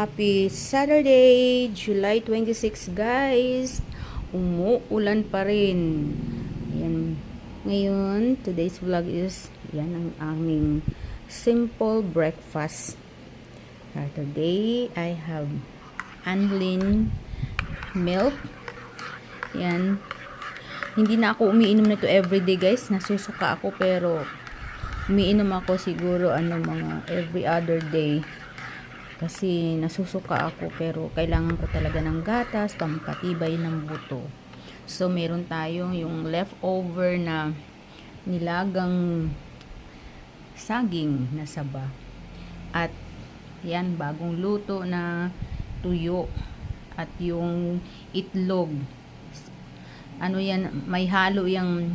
Happy Saturday, July 26 guys. Umuulan pa rin. Ayan. Ngayon, today's vlog is yan ang aming simple breakfast. Today, I have Anlin milk. Yan. Hindi na ako umiinom nito everyday guys. Nasusuka ako pero umiinom ako siguro mga every other day. Kasi nasusuka ako pero kailangan ko talaga ng gatas pampatibay ng buto. So meron tayong yung leftover na nilagang saging na saba. At yan bagong luto na tuyo at yung itlog. Ano yan, may halo yung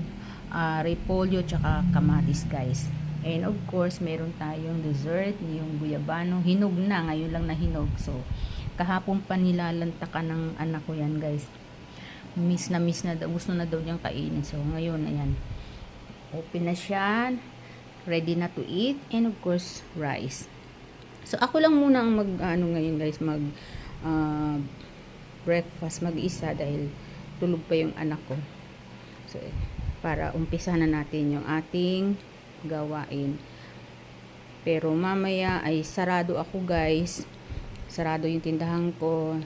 repolyo tsaka kamatis guys. And of course, meron tayong dessert, yung guyabano. Hinog na, ngayon lang nahinog. So, kahapon pa nilalantakan ng anak ko yan, guys. Miss na daw. Gusto na daw niyang kainin. So, ngayon, ayan. Open na siya. Ready na to eat. And of course, rice. So, ako lang muna ang ngayon, guys, breakfast, mag-isa dahil tulog pa yung anak ko. So, para umpisa na natin yung ating gawain. Pero mamaya ay sarado ako guys. Sarado yung tindahan ko.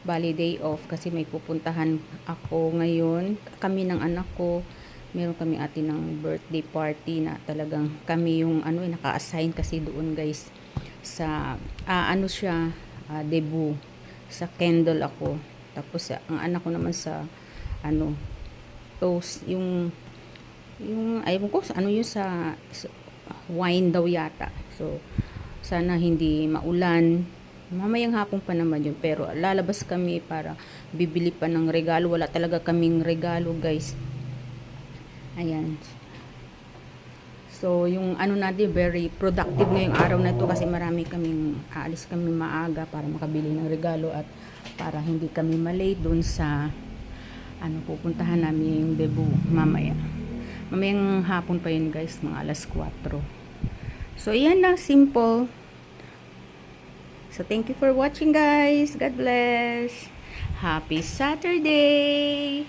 Bali day off kasi may pupuntahan ako ngayon. Kami ng anak ko. Meron kami atin ng birthday party na talagang kami yung naka-assign kasi doon guys. Sa debut. Sa Kendall ako. Tapos ang anak ko naman sa toast yung ayun ko yun sa wine daw yata. So sana hindi maulan, mamayang hapon pa naman yun, pero lalabas kami para bibili pa ng regalo. Wala talaga kaming regalo guys. Ayan, so yung natin very productive ngayong araw na ito kasi marami kaming aalis kami maaga para makabili ng regalo at para hindi kami malate dun sa pupuntahan namin yung debut mamayang hapon pa yun guys, mga alas 4. So yan lang, simple. So thank you for watching guys. God bless. Happy Saturday.